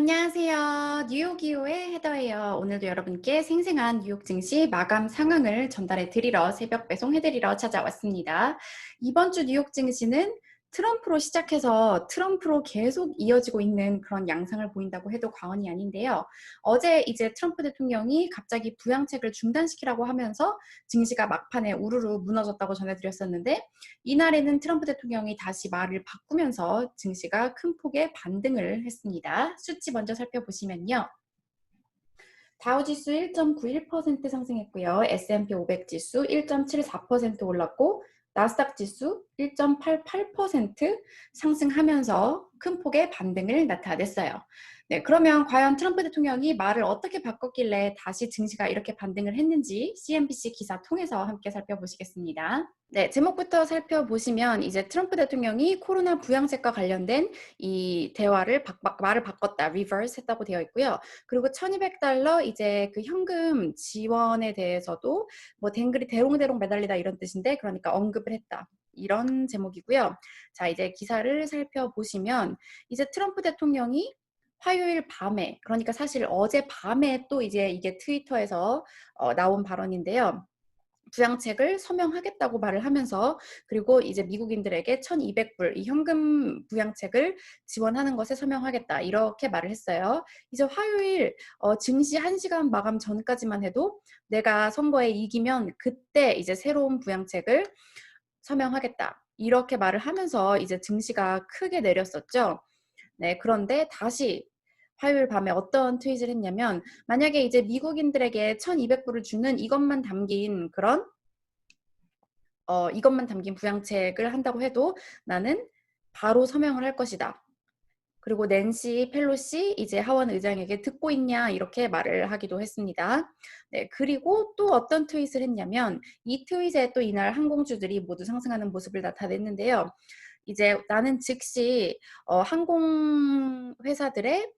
안녕하세요. 뉴욕이오의 헤더예요. 오늘도 여러분께 생생한 뉴욕 증시 마감 상황을 전달해 드리러 새벽 배송해 드리러 찾아왔습니다. 이번 주 뉴욕 증시는 트럼프로 시작해서 트럼프로 계속 이어지고 있는 그런 양상을 보인다고 해도 과언이 아닌데요. 어제 이제 트럼프 대통령이 갑자기 부양책을 중단시키라고 하면서 증시가 막판에 우르르 무너졌다고 전해드렸었는데, 이날에는 트럼프 대통령이 다시 말을 바꾸면서 증시가 큰 폭의 반등을 했습니다. 수치 먼저 살펴보시면요. 다우지수 1.91% 상승했고요. S&P 500 지수 1.74% 올랐고, 나스닥 지수 1.88% 상승하면서 큰 폭의 반등을 나타냈어요. 네, 그러면 과연 트럼프 대통령이 말을 어떻게 바꿨길래 다시 증시가 이렇게 반등을 했는지 CNBC 기사 통해서 함께 살펴보시겠습니다. 네, 제목부터 살펴보시면 이제 트럼프 대통령이 코로나 부양책과 관련된 이 대화를 말을 바꿨다, reverse 했다고 되어 있고요. 그리고 $1,200 이제 그 현금 지원에 대해서도 뭐 댕글이 대롱대롱 매달리다 이런 뜻인데, 그러니까 언급을 했다. 이런 제목이고요. 자, 이제 기사를 살펴보시면 이제 트럼프 대통령이 화요일 밤에, 그러니까 사실 어제 밤에 또 이제 이게 트위터에서 나온 발언인데요. 부양책을 서명하겠다고 말을 하면서, 그리고 이제 미국인들에게 $1,200 이 현금 부양책을 지원하는 것에 서명하겠다 이렇게 말을 했어요. 이제 화요일 증시 1시간 마감 전까지만 해도 내가 선거에 이기면 그때 이제 새로운 부양책을 서명하겠다 이렇게 말을 하면서 이제 증시가 크게 내렸었죠. 네, 그런데 다시 화요일 밤에 어떤 트윗을 했냐면, 만약에 이제 미국인들에게 $1,200을 주는 이것만 담긴 부양책을 한다고 해도 나는 바로 서명을 할 것이다. 그리고 낸시 펠로시 이제 하원 의장에게 듣고 있냐 이렇게 말을 하기도 했습니다. 네, 그리고 또 어떤 트윗을 했냐면, 이 트윗에 또 이날 항공주들이 모두 상승하는 모습을 나타냈는데요. 이제 나는 즉시 항공 회사들의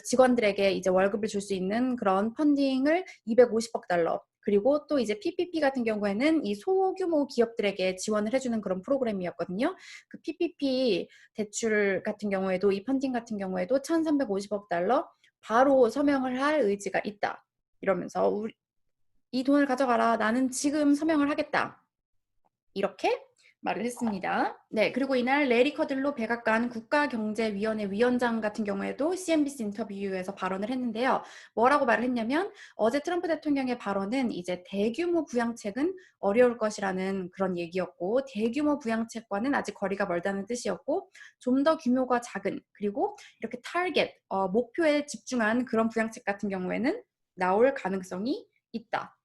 직원들에게 이제 월급을 줄 수 있는 그런 펀딩을 $250억, 그리고 또 이제 PPP 같은 경우에는 이 소규모 기업들에게 지원을 해주는 그런 프로그램이었거든요. 그 PPP 대출 같은 경우에도, 이 펀딩 같은 경우에도 $1,350억 바로 서명을 할 의지가 있다. 이러면서 이 돈을 가져가라. 나는 지금 서명을 하겠다. 이렇게 말을 했습니다. 네, 그리고 이날 레리 커들로 백악관 국가경제위원회 위원장 같은 경우에도 CNBC 인터뷰에서 발언을 했는데요. 뭐라고 말을 했냐면, 어제 트럼프 대통령의 발언은 이제 대규모 부양책은 어려울 것이라는 그런 얘기였고, 대규모 부양책과는 아직 거리가 멀다는 뜻이었고, 좀 더 규모가 작은, 그리고 이렇게 타겟, 목표에 집중한 그런 부양책 같은 경우에는 나올 가능성이 있다.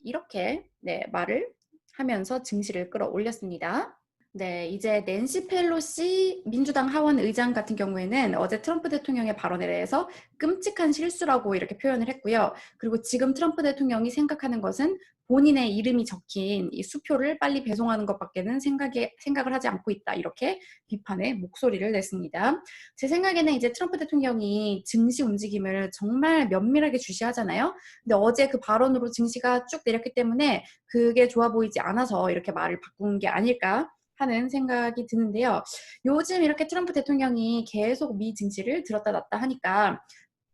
이렇게 네, 말을 하면서 증시를 끌어올렸습니다. 네, 이제 낸시 펠로시 민주당 하원 의장 같은 경우에는 어제 트럼프 대통령의 발언에 대해서 끔찍한 실수라고 이렇게 표현을 했고요. 그리고 지금 트럼프 대통령이 생각하는 것은 본인의 이름이 적힌 이 수표를 빨리 배송하는 것밖에는 생각을 하지 않고 있다. 이렇게 비판의 목소리를 냈습니다. 제 생각에는 이제 트럼프 대통령이 증시 움직임을 정말 면밀하게 주시하잖아요. 근데 어제 그 발언으로 증시가 쭉 내렸기 때문에 그게 좋아 보이지 않아서 이렇게 말을 바꾼 게 아닐까 하는 생각이 드는데요. 요즘 이렇게 트럼프 대통령이 계속 미 증시를 들었다 놨다 하니까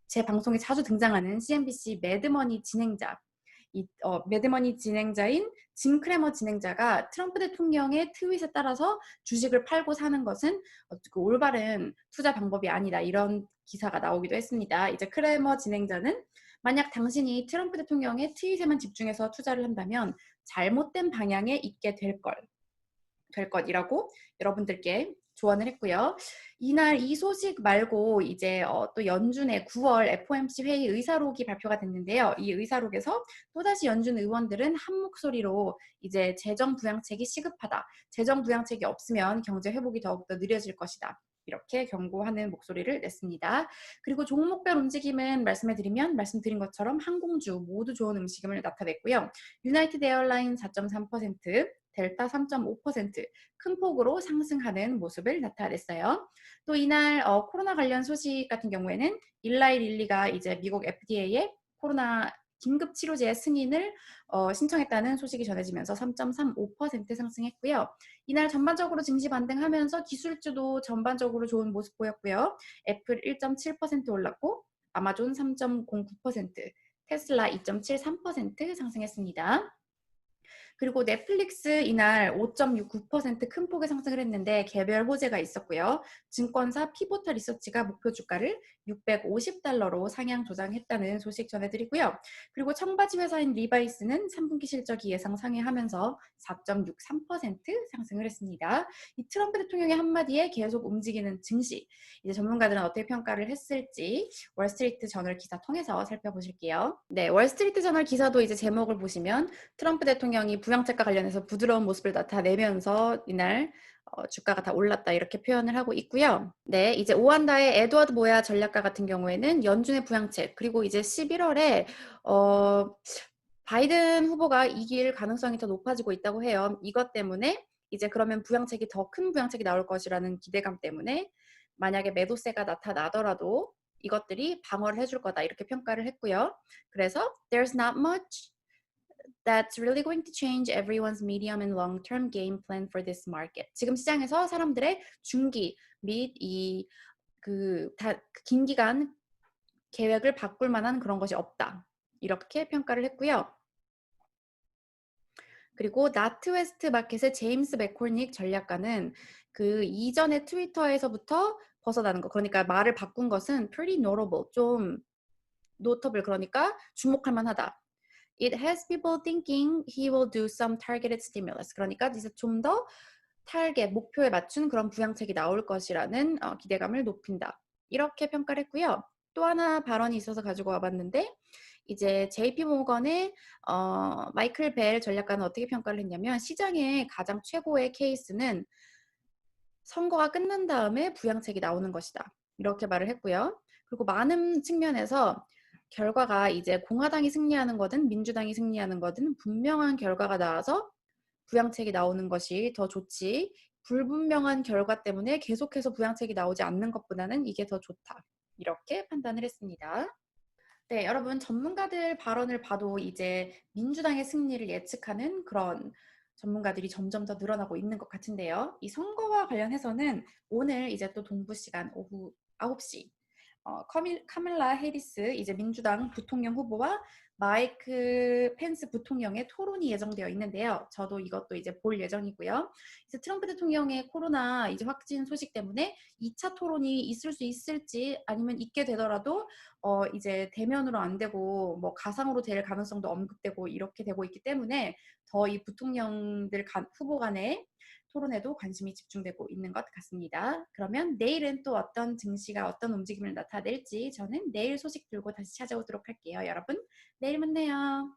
제 방송에 자주 등장하는 CNBC 매드머니 진행자, 매드머니 진행자인 짐 크래머 진행자가 트럼프 대통령의 트윗에 따라서 주식을 팔고 사는 것은 그 올바른 투자 방법이 아니다, 이런 기사가 나오기도 했습니다. 이제 크래머 진행자는, 만약 당신이 트럼프 대통령의 트윗에만 집중해서 투자를 한다면 잘못된 방향에 있게 될 것이라고 여러분들께 조언을 했고요. 이날 이 소식 말고 이제 또 연준의 9월 FOMC 회의 의사록이 발표가 됐는데요. 이 의사록에서 또다시 연준 의원들은 한 목소리로 이제 재정 부양책이 시급하다, 재정 부양책이 없으면 경제 회복이 더욱더 느려질 것이다, 이렇게 경고하는 목소리를 냈습니다. 그리고 종목별 움직임은 말씀드린 것처럼 항공주 모두 좋은 움직임을 나타냈고요. 유나이티드 에어라인 4.3%, 델타 3.5% 큰 폭으로 상승하는 모습을 나타냈어요. 또 이날 코로나 관련 소식 같은 경우에는 일라이 릴리가 이제 미국 FDA에 코로나 긴급 치료제 승인을 신청했다는 소식이 전해지면서 3.35% 상승했고요. 이날 전반적으로 증시 반등하면서 기술주도 전반적으로 좋은 모습 보였고요. 애플 1.7% 올랐고 아마존 3.09%, 테슬라 2.73% 상승했습니다. 그리고 넷플릭스 이날 5.69% 큰 폭의 상승을 했는데 개별 호재가 있었고요. 증권사 피보타 리서치가 목표 주가를 650달러로 상향 조정했다는 소식 전해드리고요. 그리고 청바지 회사인 리바이스는 3분기 실적이 예상 상회하면서 4.63% 상승을 했습니다. 이 트럼프 대통령의 한마디에 계속 움직이는 증시, 이제 전문가들은 어떻게 평가를 했을지 월스트리트 저널 기사 통해서 살펴보실게요. 네, 월스트리트 저널 기사도 이제 제목을 보시면 트럼프 대통령이 부양책과 관련해서 부드러운 모습을 나타내면서 이날 주가가 다 올랐다 이렇게 표현을 하고 있고요. 네, 이제 오한다의 에드워드 모야 전략가 같은 경우에는 연준의 부양책 그리고 이제 11월에 바이든 후보가 이길 가능성이 더 높아지고 있다고 해요. 이것 때문에 이제 그러면 부양책이 더 큰 부양책이 나올 것이라는 기대감 때문에 만약에 매도세가 나타나더라도 이것들이 방어를 해줄 거다 이렇게 평가를 했고요. 그래서 there's not much that's really going to change everyone's medium and long-term game plan for this market. 지금 시장에서 사람들의 중기 및 긴 기간 계획을 바꿀 만한 그런 것이 없다. 이렇게 평가를 했고요. 그리고 나트웨스트 마켓의 제임스 맥콜닉 전략가는 그 이전의 트위터에서부터 벗어나는 거, 그러니까 말을 바꾼 것은 pretty notable, 좀 notable, 그러니까 주목할 만하다. It has people thinking he will do some targeted stimulus. 그러니까 이제 좀 더 타겟, 목표에 맞춘 그런 부양책이 나올 것이라는 기대감을 높인다. 이렇게 평가를 했고요. 또 하나 발언이 있어서 가지고 와봤는데 이제 JP 모건의 마이클 벨 전략가는 어떻게 평가를 했냐면 시장의 가장 최고의 케이스는 선거가 끝난 다음에 부양책이 나오는 것이다. 이렇게 말을 했고요. 그리고 많은 측면에서 결과가 이제 공화당이 승리하는 거든 민주당이 승리하는 거든 분명한 결과가 나와서 부양책이 나오는 것이 더 좋지, 불분명한 결과 때문에 계속해서 부양책이 나오지 않는 것보다는 이게 더 좋다. 이렇게 판단을 했습니다. 네, 여러분 전문가들 발언을 봐도 이제 민주당의 승리를 예측하는 그런 전문가들이 점점 더 늘어나고 있는 것 같은데요. 이 선거와 관련해서는 오늘 이제 또 동부 시간 오후 9시 카밀라 해리스 이제 민주당 부통령 후보와 마이크 펜스 부통령의 토론이 예정되어 있는데요. 저도 이것도 이제 볼 예정이고요. 이제 트럼프 대통령의 코로나 이제 확진 소식 때문에 2차 토론이 있을 수 있을지 아니면 있게 되더라도 이제 대면으로 안 되고 뭐 가상으로 될 가능성도 언급되고 이렇게 되고 있기 때문에 더 이 부통령들 후보 간의 토론에도 관심이 집중되고 있는 것 같습니다. 그러면 내일은 또 어떤 증시가 어떤 움직임을 나타낼지 저는 내일 소식 들고 다시 찾아오도록 할게요. 여러분, 내일 만나요.